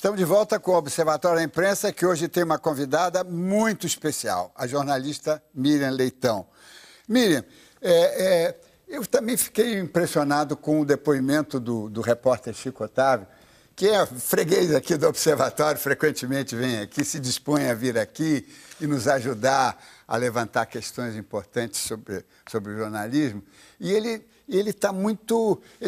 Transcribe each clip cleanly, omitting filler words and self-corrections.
Estamos de volta com o Observatório da Imprensa, que hoje tem uma convidada muito especial, a jornalista Miriam Leitão. Miriam, eu também fiquei impressionado com o depoimento do repórter Chico Otávio, que é freguês aqui do Observatório, frequentemente vem aqui, se dispõe a vir aqui e nos ajudar a levantar questões importantes sobre o jornalismo. E ele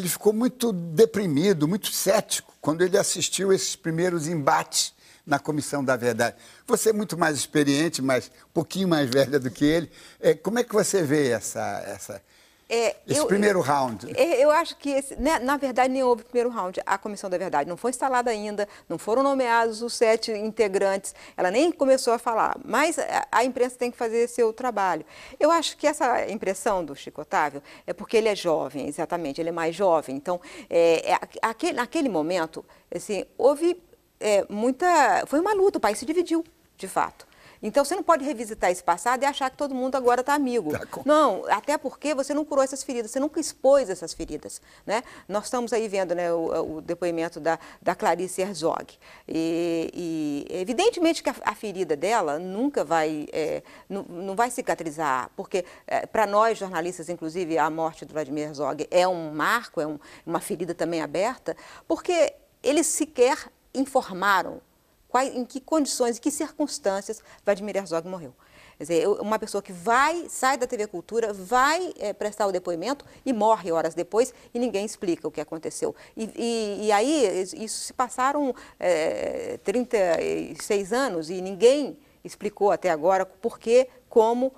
ficou muito deprimido, muito cético, quando ele assistiu esses primeiros embates na Comissão da Verdade. Você é muito mais experiente, mas um pouquinho mais velha do que ele. Como é que você vê esse primeiro round? Eu acho que, na verdade, nem houve primeiro round. A Comissão da Verdade não foi instalada ainda, não foram nomeados os 7 integrantes, ela nem começou a falar, mas a imprensa tem que fazer seu trabalho. Eu acho que essa impressão do Chico Otávio é porque ele é jovem, exatamente, ele é mais jovem. Então, naquele momento, assim, houve foi uma luta, o país se dividiu, de fato. Então, você não pode revisitar esse passado e achar que todo mundo agora está amigo. Não, até porque você não curou essas feridas, você nunca expôs essas feridas, né? Nós estamos aí vendo, né, o depoimento da Clarice Herzog. E evidentemente que a ferida dela nunca vai, não vai cicatrizar, porque para nós, jornalistas, inclusive, a morte do Vladimir Herzog é um marco, uma ferida também aberta, porque eles sequer informaram em que condições, em que circunstâncias Vladimir Herzog morreu. Quer dizer, uma pessoa que sai da TV Cultura, vai prestar o depoimento e morre horas depois e ninguém explica o que aconteceu. E aí, isso se passaram 36 anos e ninguém explicou até agora por que, como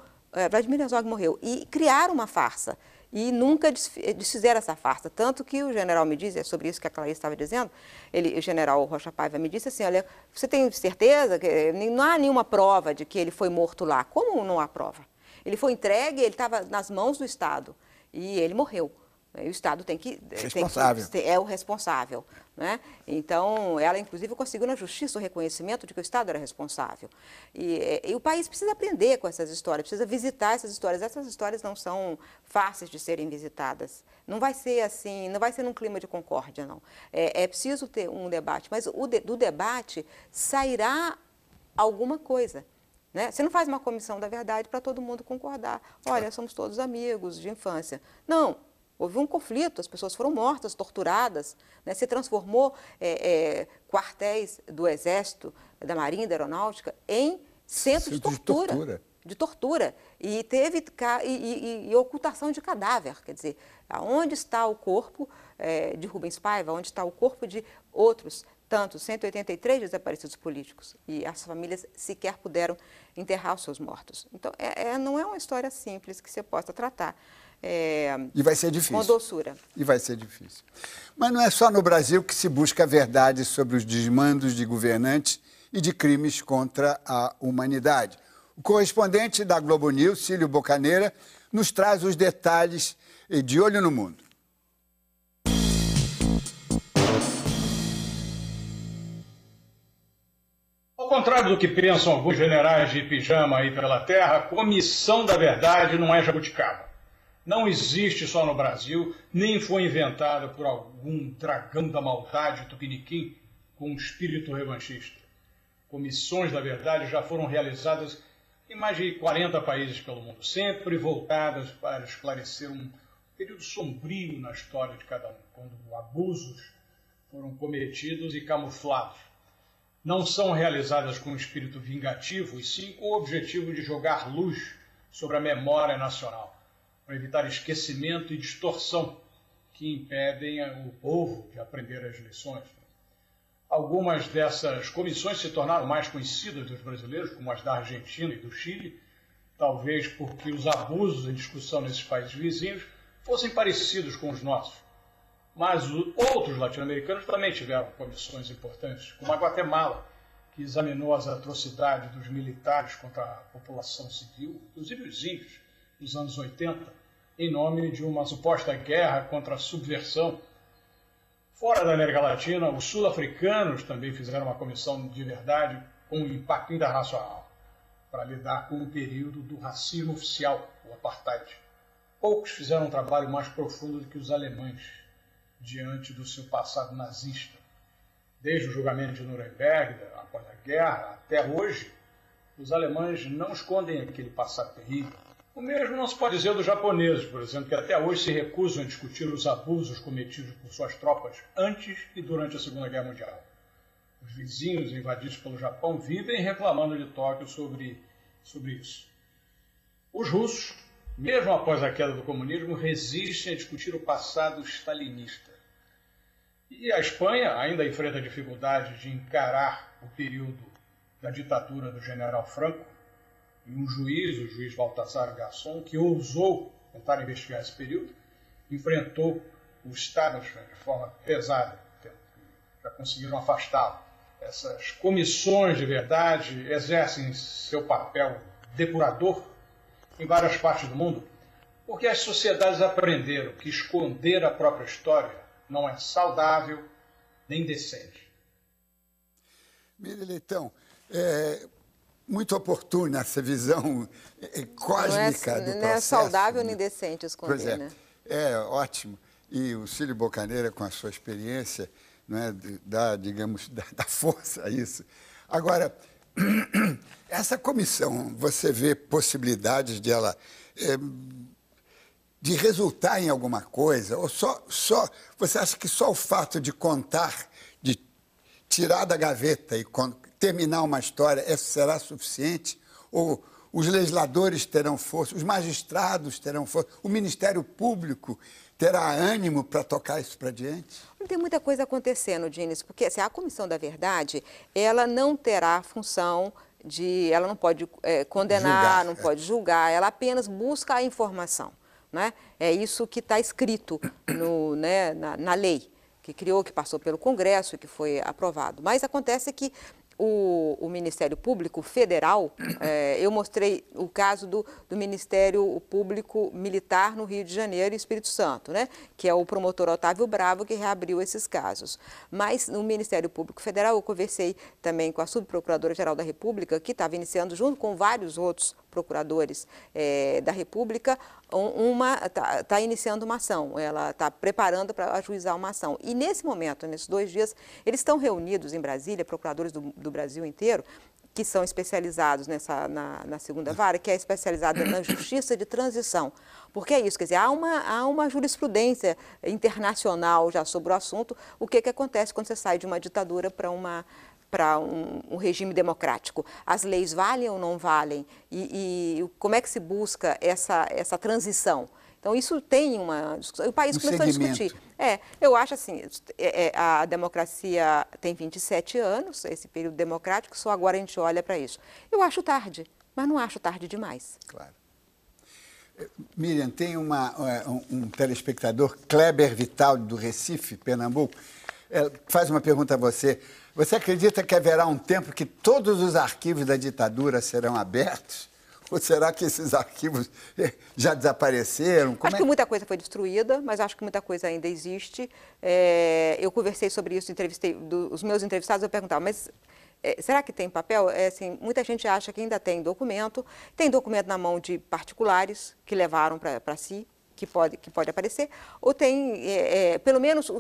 Vladimir Herzog morreu. E criaram uma farsa. E nunca desfizeram essa farsa. Tanto que o general me disse, é sobre isso que a Clarice estava dizendo, o general Rocha Paiva me disse assim, olha, você tem certeza que não há nenhuma prova de que ele foi morto lá? Como não há prova? Ele foi entregue, ele estava nas mãos do Estado e ele morreu. E o Estado é o responsável, né? Então, ela, inclusive, conseguiu na justiça o reconhecimento de que o Estado era responsável. E o país precisa aprender com essas histórias, precisa visitar essas histórias. Essas histórias não são fáceis de serem visitadas. Não vai ser assim, não vai ser num clima de concórdia, não. É preciso ter um debate, mas do debate sairá alguma coisa. Né? Você não faz uma comissão da verdade para todo mundo concordar. Olha, somos todos amigos de infância. Não. Houve um conflito, as pessoas foram mortas, torturadas, né? Se transformou quartéis do Exército, da Marinha, da Aeronáutica, em centros de tortura. E teve ocultação de cadáver, quer dizer, onde está o corpo de Rubens Paiva, onde está o corpo de outros tantos, 183 desaparecidos políticos, e as famílias sequer puderam enterrar os seus mortos. Então, não é uma história simples que você possa tratar. E vai ser difícil. Com doçura. E vai ser difícil. Mas não é só no Brasil que se busca a verdade sobre os desmandos de governantes e de crimes contra a humanidade. O correspondente da Globo News, Cílio Bocaneira, nos traz os detalhes de Olho no Mundo. Ao contrário do que pensam alguns generais de pijama aí pela terra, a Comissão da Verdade não é jabuticaba. Não existe só no Brasil, nem foi inventada por algum dragão da maldade tupiniquim com um espírito revanchista. Comissões da verdade já foram realizadas em mais de 40 países pelo mundo, sempre voltadas para esclarecer um período sombrio na história de cada um, quando abusos foram cometidos e camuflados. Não são realizadas com espírito vingativo, e sim com o objetivo de jogar luz sobre a memória nacional, para evitar esquecimento e distorção que impedem o povo de aprender as lições. Algumas dessas comissões se tornaram mais conhecidas dos brasileiros, como as da Argentina e do Chile, talvez porque os abusos em discussão nesses países vizinhos fossem parecidos com os nossos. Mas outros latino-americanos também tiveram comissões importantes, como a Guatemala, que examinou as atrocidades dos militares contra a população civil, inclusive os índios, nos anos 80, em nome de uma suposta guerra contra a subversão. Fora da América Latina, os sul-africanos também fizeram uma comissão de verdade com impacto internacional, para lidar com o período do racismo oficial, o apartheid. Poucos fizeram um trabalho mais profundo do que os alemães, diante do seu passado nazista. Desde o julgamento de Nuremberg, após a guerra, até hoje, os alemães não escondem aquele passado terrível. O mesmo não se pode dizer dos japoneses, por exemplo, que até hoje se recusam a discutir os abusos cometidos por suas tropas antes e durante a Segunda Guerra Mundial. Os vizinhos invadidos pelo Japão vivem reclamando de Tóquio sobre isso. Os russos, mesmo após a queda do comunismo, resistem a discutir o passado stalinista. E a Espanha ainda enfrenta a dificuldade de encarar o período da ditadura do general Franco, e um juiz, o juiz Baltasar Garzón, que ousou tentar investigar esse período, enfrentou o establishment de forma pesada, já conseguiram afastá-lo. Essas comissões de verdade exercem seu papel depurador em várias partes do mundo, porque as sociedades aprenderam que esconder a própria história não é saudável nem decente. Miriam Leitão, muito oportuna essa visão cósmica do processo. Não é saudável nem decente esconder, pois é, né? É ótimo. E o Cílio Bocaneira, com a sua experiência, né, dá força a isso. Agora, essa comissão, você vê possibilidades de ela de resultar em alguma coisa? Ou você acha que só o fato de contar, de tirar da gaveta e terminar uma história, será suficiente? Ou os legisladores terão força, os magistrados terão força, o Ministério Público terá ânimo para tocar isso para diante? Tem muita coisa acontecendo, Diniz, porque assim, a Comissão da Verdade, ela não terá função ela não pode condenar, não pode julgar, ela apenas busca a informação, né? É isso que está escrito na lei, que passou pelo Congresso e que foi aprovado. Mas acontece que o Ministério Público Federal, eu mostrei o caso do Ministério Público Militar no Rio de Janeiro e Espírito Santo, né? Que é o promotor Otávio Bravo que reabriu esses casos. Mas no Ministério Público Federal eu conversei também com a Subprocuradora-Geral da República, que estava iniciando, junto com vários outros procuradores da República, está iniciando uma ação, ela está preparando para ajuizar uma ação. E nesse momento, nesses 2 dias, eles estão reunidos em Brasília, procuradores do Brasil inteiro, que são especializados na segunda vara, que é especializada na justiça de transição. Porque é isso, quer dizer, há uma jurisprudência internacional já sobre o assunto, o que acontece quando você sai de uma ditadura para um regime democrático. As leis valem ou não valem? E como é que se busca essa transição? Então, isso tem uma discussão. O país começou a discutir. Eu acho assim, a democracia tem 27 anos, esse período democrático, só agora a gente olha para isso. Eu acho tarde, mas não acho tarde demais. Claro. Miriam, tem um telespectador, Kleber Vital, do Recife, Pernambuco, faz uma pergunta a você. Você acredita que haverá um tempo que todos os arquivos da ditadura serão abertos? Ou será que esses arquivos já desapareceram? Acho que muita coisa foi destruída, mas acho que muita coisa ainda existe. Eu conversei sobre isso, entrevistei os meus entrevistados, eu perguntava, mas será que tem papel? Assim, muita gente acha que ainda tem documento na mão de particulares que levaram para si, que pode aparecer, ou tem, pelo menos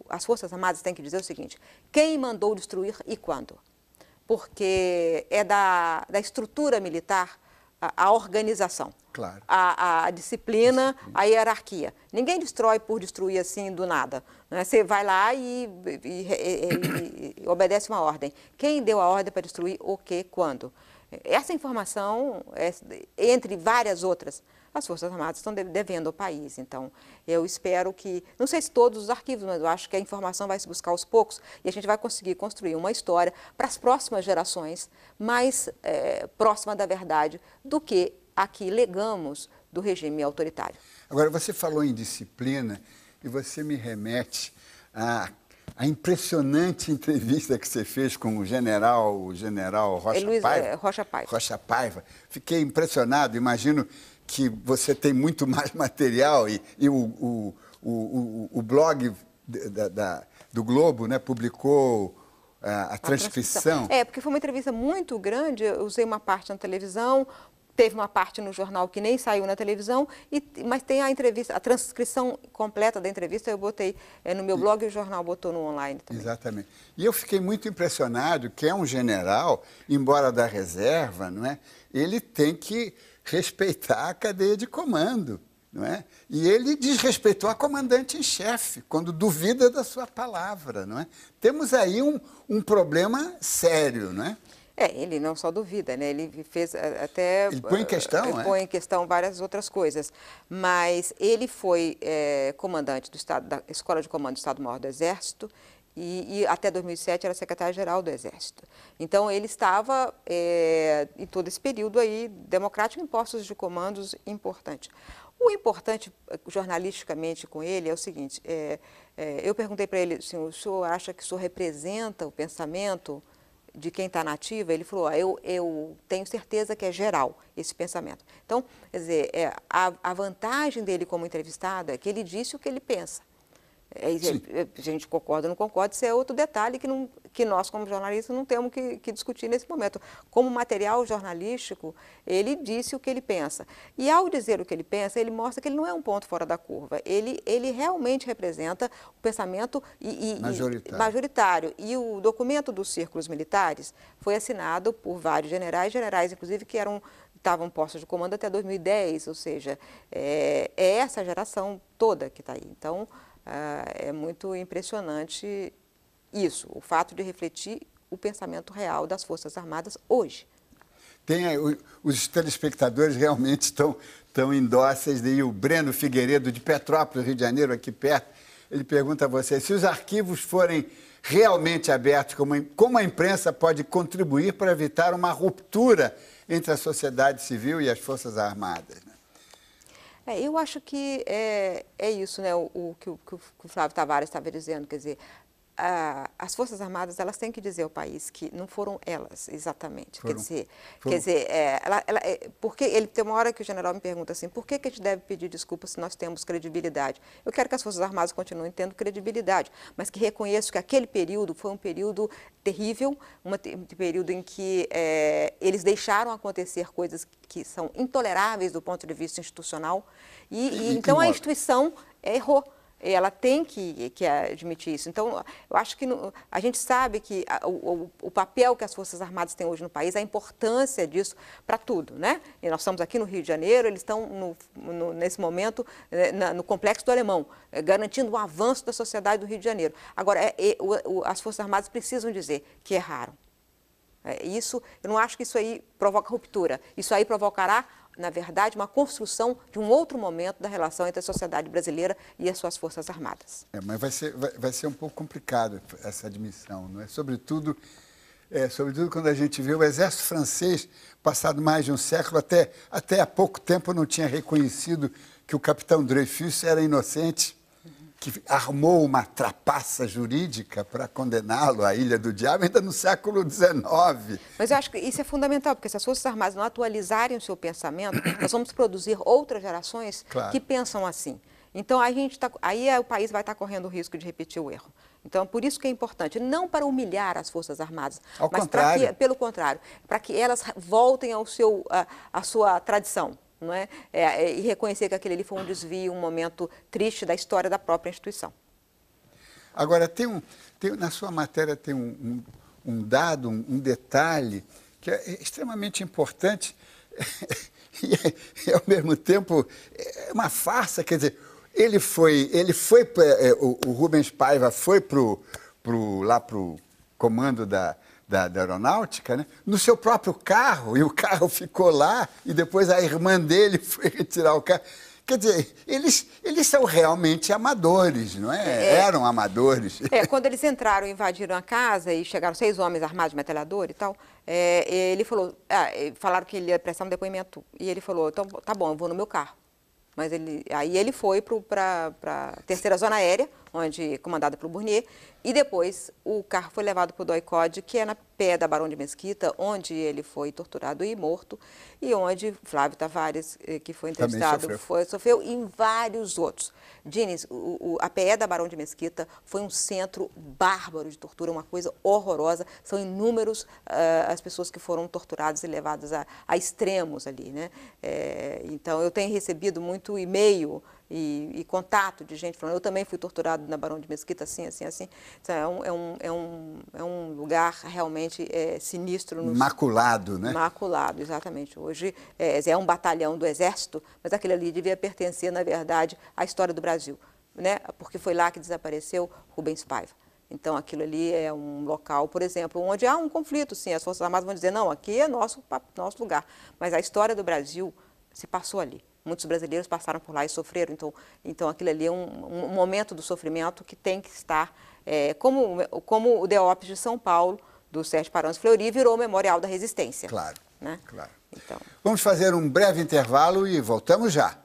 as Forças Armadas têm que dizer o seguinte: quem mandou destruir e quando? Porque é da estrutura militar a organização, claro, a disciplina, a hierarquia. Ninguém destrói por destruir assim do nada, né? Você vai lá e obedece uma ordem. Quem deu a ordem para destruir o quê, quando? Essa informação, entre várias outras, as Forças Armadas estão devendo ao país. Então, eu espero que, não sei se todos os arquivos, mas eu acho que a informação vai se buscar aos poucos e a gente vai conseguir construir uma história para as próximas gerações mais próxima da verdade do que aqui legamos do regime autoritário. Agora, você falou em disciplina e você me remete a impressionante entrevista que você fez com o general Rocha Paiva. Fiquei impressionado, imagino que você tem muito mais material e o blog do Globo, né, publicou a transcrição. Porque foi uma entrevista muito grande, eu usei uma parte na televisão, teve uma parte no jornal que nem saiu na televisão, mas tem a entrevista, a transcrição completa da entrevista eu botei no meu blog e o jornal botou no online também. Exatamente. E eu fiquei muito impressionado que é um general, embora da reserva, não é? Ele tem que respeitar a cadeia de comando, não é? E ele desrespeitou a comandante em chefe, quando duvida da sua palavra, não é? Temos aí um problema sério, não é? Ele não só duvida, né? Ele fez até... Ele põe em questão, ele põe em questão várias outras coisas. Mas ele foi comandante da Escola de Comando do Estado-Maior do Exército e até 2007 era secretário-geral do Exército. Então, ele estava, em todo esse período aí, democrático em postos de comandos importantes. O importante, jornalisticamente, com ele é o seguinte, eu perguntei para ele, assim, o senhor acha que o senhor representa o pensamento de quem está na ativa? Ele falou, eu tenho certeza que é geral esse pensamento. Então, quer dizer, a vantagem dele como entrevistado é que ele disse o que ele pensa. A gente concorda ou não concorda, isso é outro detalhe que nós, como jornalistas, não temos que discutir nesse momento. Como material jornalístico, ele disse o que ele pensa. E ao dizer o que ele pensa, ele mostra que ele não é um ponto fora da curva. Ele realmente representa o pensamento majoritário. E o documento dos círculos militares foi assinado por vários generais inclusive, que estavam postos de comando até 2010, ou seja, é essa geração toda que está aí. Então, é muito impressionante isso, o fato de refletir o pensamento real das Forças Armadas hoje. Os telespectadores realmente estão indóceis. E o Breno Figueiredo, de Petrópolis, Rio de Janeiro, aqui perto, ele pergunta a você, se os arquivos forem realmente abertos, como a imprensa pode contribuir para evitar uma ruptura entre a sociedade civil e as Forças Armadas, né? Eu acho que é isso, né, o que o Flávio Tavares estava dizendo, quer dizer, as Forças Armadas, elas têm que dizer ao país que não foram elas, exatamente. Quer dizer, porque tem uma hora que o general me pergunta assim, por que a gente deve pedir desculpas se nós temos credibilidade? Eu quero que as Forças Armadas continuem tendo credibilidade, mas que reconheçam que aquele período foi um período terrível, um período em que eles deixaram acontecer coisas que são intoleráveis do ponto de vista institucional, então a instituição errou. Ela tem que admitir isso. Então, eu acho que a gente sabe que o papel que as Forças Armadas têm hoje no país, a importância disso para tudo, né? E nós estamos aqui no Rio de Janeiro, eles estão, nesse momento, no Complexo do Alemão, garantindo o avanço da sociedade do Rio de Janeiro. Agora, as Forças Armadas precisam dizer que erraram. Eu não acho que isso aí provoca ruptura. Isso aí provocará, na verdade, uma construção de um outro momento da relação entre a sociedade brasileira e as suas Forças Armadas. Mas vai ser um pouco complicado essa admissão, não é? Sobretudo quando a gente vê o exército francês, passado mais de um século, até há pouco tempo não tinha reconhecido que o capitão Dreyfus era inocente, que armou uma trapaça jurídica para condená-lo à Ilha do Diabo, ainda no século XIX. Mas eu acho que isso é fundamental, porque se as Forças Armadas não atualizarem o seu pensamento, nós vamos produzir outras gerações que pensam assim. Então, aí o país vai estar correndo o risco de repetir o erro. Então, por isso que é importante, não para humilhar as Forças Armadas, mas pelo contrário, para que elas voltem à sua tradição. Não é? E reconhecer que aquele ali foi um desvio, um momento triste da história da própria instituição. Agora, na sua matéria tem um dado, um detalhe que é extremamente importante e ao mesmo tempo, é uma farsa. Quer dizer, o Rubens Paiva foi lá para o comando da aeronáutica, né? No seu próprio carro, e o carro ficou lá, e depois a irmã dele foi retirar o carro. Quer dizer, eles são realmente amadores, não é? Eram amadores. Quando eles entraram e invadiram a casa e chegaram 6 homens armados de metralhadora e tal, ele falou, falaram que ele ia prestar um depoimento, e ele falou, então tá bom, eu vou no meu carro. Mas aí ele foi para a terceira zona aérea, comandada pelo Burnier, e depois o carro foi levado para o DOI-CODE, que é na pé da Barão de Mesquita, onde ele foi torturado e morto, e onde Flávio Tavares, que foi entrevistado, sofreu, e vários outros. Dines, a PE da Barão de Mesquita foi um centro bárbaro de tortura, uma coisa horrorosa. São inúmeros as pessoas que foram torturadas e levadas a extremos ali, né? Então, eu tenho recebido muito e-mail e contato de gente falando, eu também fui torturado na Barão de Mesquita, assim, assim, assim. Então, é um lugar realmente sinistro. Maculado, né? Maculado, exatamente. Hoje é um batalhão do Exército, mas aquele ali devia pertencer, na verdade, à história do Brasil, né? Porque foi lá que desapareceu Rubens Paiva. Então, aquilo ali é um local, por exemplo, onde há um conflito, sim, as Forças Armadas vão dizer, não, aqui é nosso lugar. Mas a história do Brasil se passou ali. Muitos brasileiros passaram por lá e sofreram, então aquilo ali é um momento do sofrimento que tem que estar, como o DEOPS de São Paulo, do Sérgio Paranhos Fleury, virou o Memorial da Resistência. Claro, né? claro. Então... Vamos fazer um breve intervalo e voltamos já.